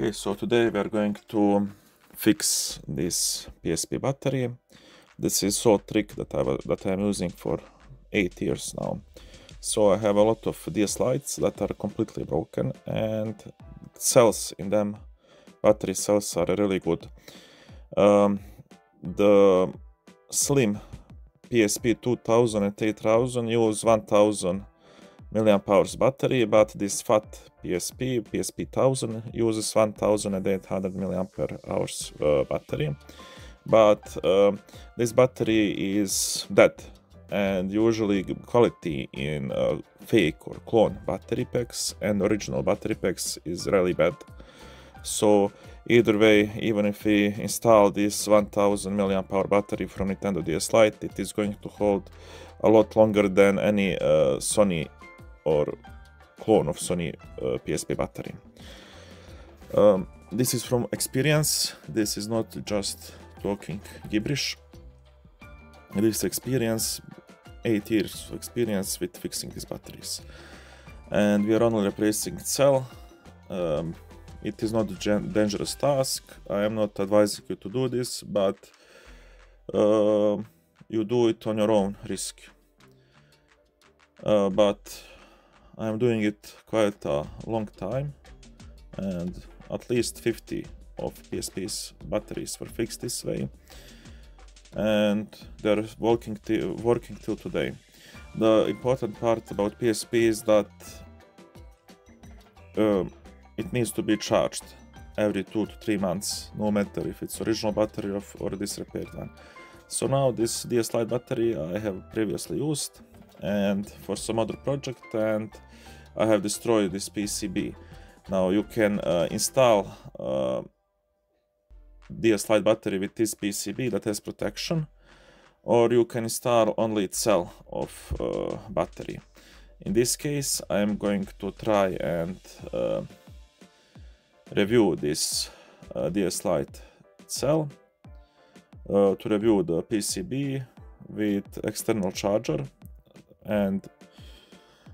Okay, so today we are going to fix this PSP battery. This is so trick that I'm using for 8 years now. So I have a lot of DS Lites that are completely broken, and cells in them, battery cells, are really good. The slim PSP 2000 and 8000 use 1000 milliamp hours battery, but this fat PSP 1000 uses 1800 milliamp hours battery. But this battery is dead, and usually quality in fake or clone battery packs and original battery packs is really bad. So either way, even if we install this 1000 milliamp hour battery from Nintendo DS Lite, it is going to hold a lot longer than any Sony or clone of Sony PSP battery. This is from experience. This is not just talking gibberish. This experience, 8 years of experience with fixing these batteries. And we are only replacing cell. It is not a dangerous task. I am not advising you to do this, but you do it on your own risk. But I am doing it quite a long time, and at least 50 of PSP's batteries were fixed this way, and they're working till today. The important part about PSP is that it needs to be charged every 2 to 3 months, no matter if it's original battery or this repaired one. So now this DS Lite battery I have previously used and for some other project, and I have destroyed this PCB. Now you can install DS Lite battery with this PCB that has protection, or you can install only its cell of battery. In this case, I am going to try and review this DS Lite cell, to review the PCB with external charger, and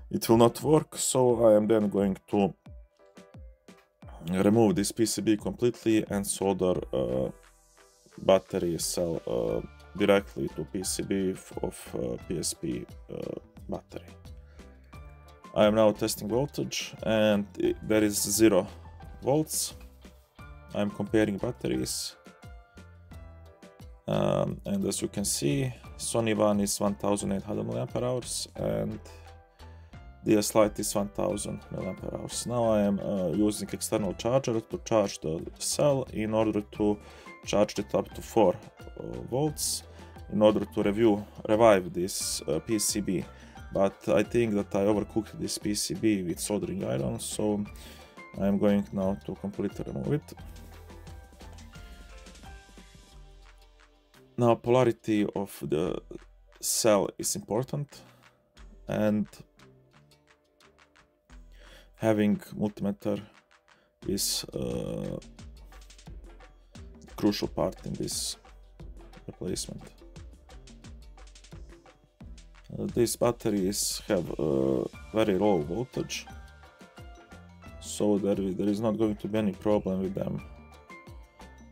it will not work, so I am then going to remove this PCB completely and solder battery cell directly to PCB of PSP battery. I am now testing voltage, and there is 0 volts. I am comparing batteries, and as you can see, Sony one is 1800 milliampere hours and DS Lite is 1000 milliampere hours. Now I am using external charger to charge the cell in order to charge it up to 4 volts in order to revive this PCB. But I think that I overcooked this PCB with soldering iron, so I am going now to completely remove it. Now polarity of the cell is important, and having multimeter is a crucial part in this replacement. These batteries have very low voltage, so there is not going to be any problem with them,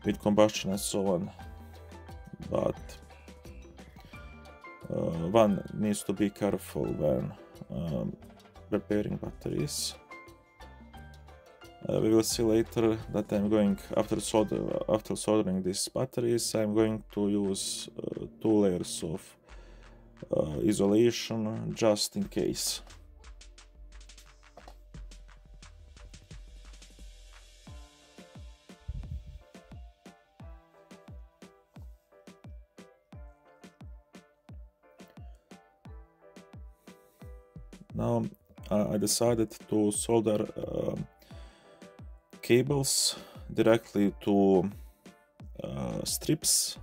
with combustion and so on. But one needs to be careful when repairing batteries. We will see later that I'm going, after soldering these batteries, I'm going to use 2 layers of isolation just in case. Now I decided to solder cables directly to strips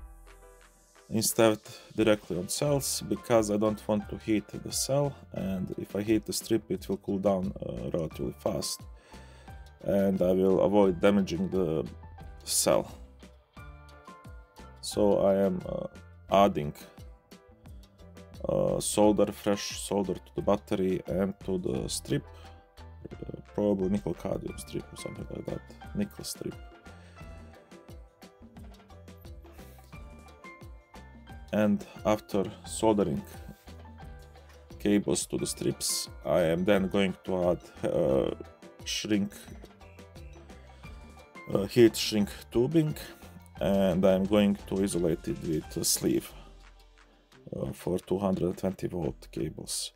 instead directly on cells, because I don't want to heat the cell, and if I heat the strip it will cool down relatively fast, and I will avoid damaging the cell. So I am adding fresh solder to the battery and to the strip probably nickel cadmium strip or something like that, nickel strip. And after soldering cables to the strips, I am then going to add heat shrink tubing, and I'm going to isolate it with a sleeve for 220 volt cables.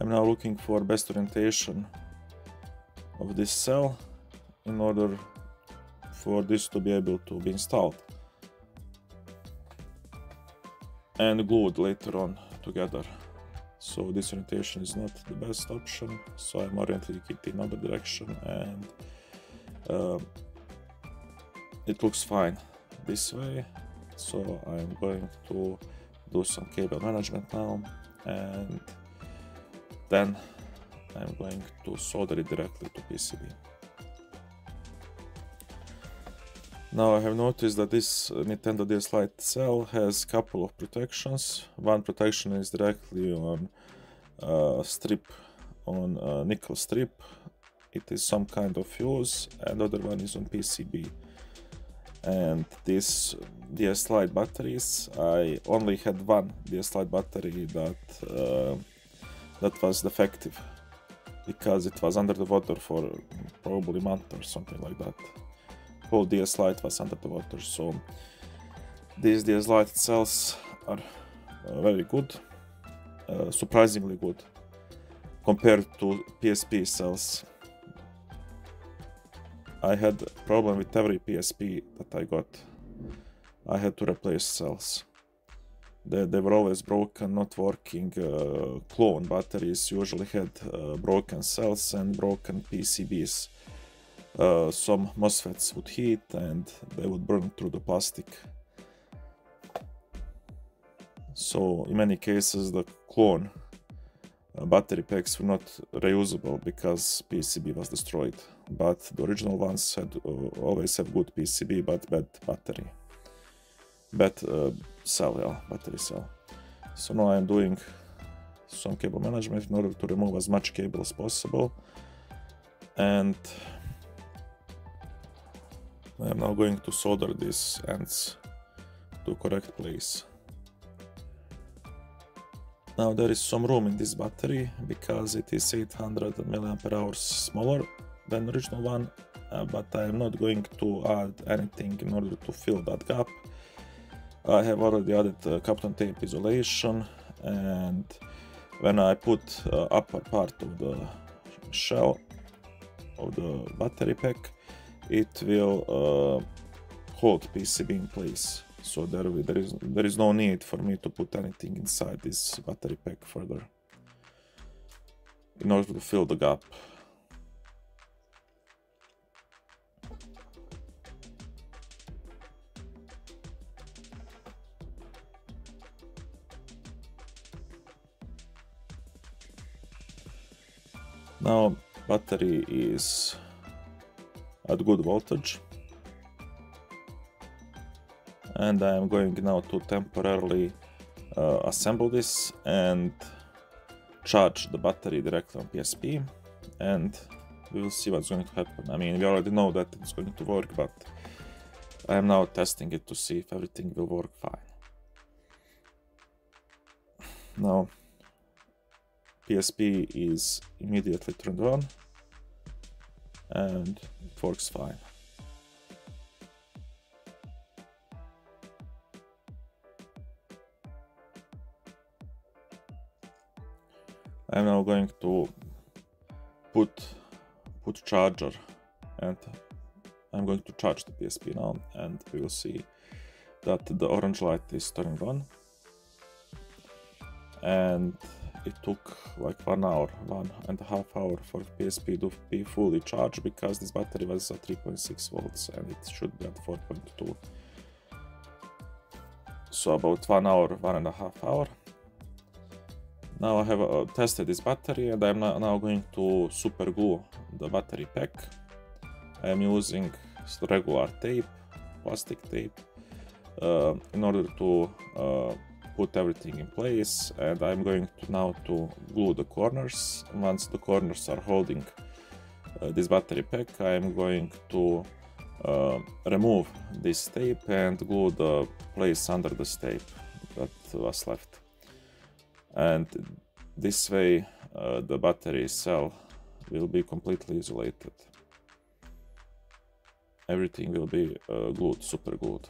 I'm now looking for best orientation of this cell in order for this to be able to be installed and glued later on together. So this orientation is not the best option, so I'm orienting it in another direction, and it looks fine this way. So I'm going to do some cable management now, and then I'm going to solder it directly to PCB. Now I have noticed that this Nintendo DS Lite cell has a couple of protections. One protection is directly on strip, on a nickel strip. It is some kind of fuse, and the other one is on PCB. And these DS Lite batteries, I only had one DS Lite battery that was defective, because it was under the water for probably a month or something like that. Whole DS Lite was under the water, so these DS Lite cells are very good, surprisingly good, compared to PSP cells. I had a problem with every PSP that I got. I had to replace cells. They were always broken, not working. Clone batteries usually had broken cells and broken PCBs. Some MOSFETs would heat and they would burn through the plastic. So in many cases the clone battery packs were not reusable because PCB was destroyed. But the original ones had always have good PCB but bad battery. Bad cell, yeah, battery cell. So now I'm doing some cable management in order to remove as much cable as possible. And I am now going to solder these ends to correct place. Now there is some room in this battery because it is 800 mAh smaller than the original one, but I am not going to add anything in order to fill that gap. I have already added Kapton tape isolation, and when I put upper part of the shell of the battery pack, it will hold PCB in place. So there is no need for me to put anything inside this battery pack further in order to fill the gap. Now battery is at good voltage, and I am going now to temporarily assemble this and charge the battery directly on PSP, and we will see what's going to happen. I mean, we already know that it's going to work, but I am now testing it to see if everything will work fine. Now, PSP is immediately turned on, and it works fine. I'm now going to put charger, and I'm going to charge the PSP now, and we will see that the orange light is turning on. And it took like 1 hour, 1.5 hours for PSP to be fully charged, because this battery was at 3.6 volts and it should be at 4.2. So about 1 hour, 1.5 hours. Now I have tested this battery, and I'm now going to super glue the battery pack. I am using regular tape, plastic tape, in order to put everything in place, and I'm going to now to glue the corners. Once the corners are holding this battery pack, I'm going to remove this tape and glue the place under this tape that was left. And this way the battery cell will be completely isolated. Everything will be glued, super glued.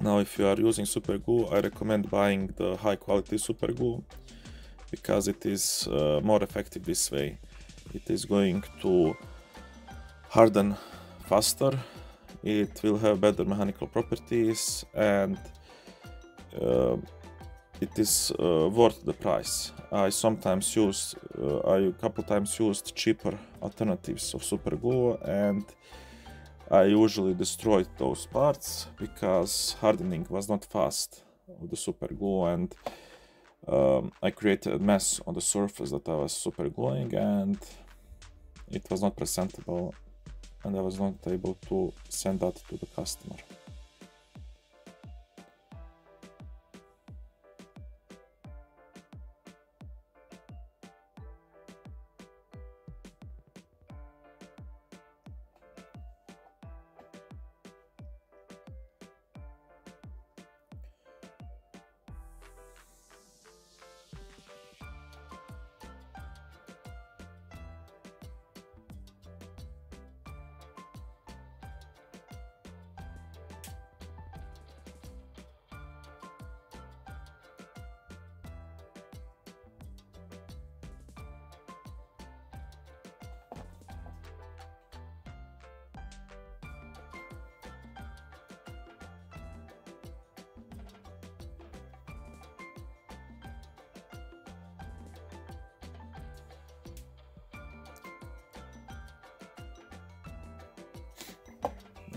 Now, if you are using super glue, I recommend buying the high quality super glue, because it is more effective this way. It is going to harden faster, it will have better mechanical properties, and it is worth the price. I a couple times used cheaper alternatives of super glue, and I usually destroyed those parts because hardening was not fast of the super glue, and I created a mess on the surface that I was super gluing, and it was not presentable, and I was not able to send that to the customer.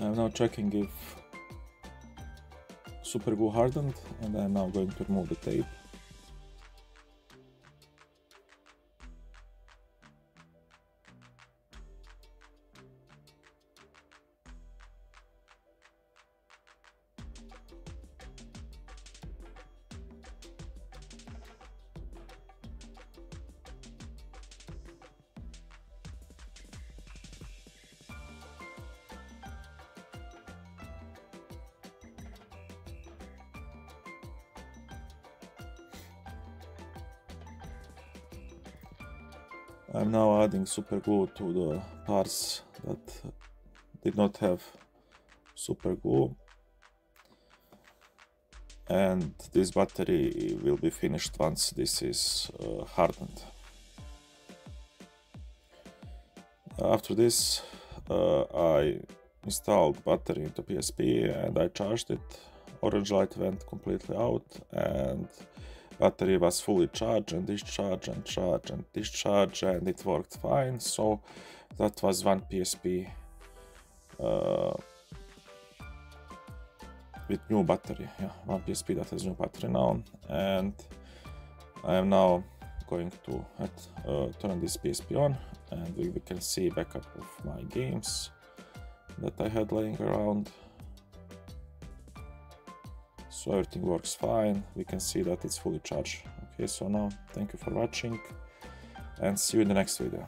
I'm now checking if super glue hardened, and I'm now going to remove the tape. I'm now adding super glue to the parts that did not have super glue, and this battery will be finished once this is hardened. After this, I installed battery into PSP and I charged it. Orange light went completely out, and battery was fully charged and discharged and charged and discharged, and it worked fine. So that was one PSP with new battery. Yeah, one PSP that has new battery now, and I am now going to turn this PSP on, and we can see backup of my games that I had laying around. So everything works fine. We can see that it's fully charged. Okay, so now thank you for watching and see you in the next video.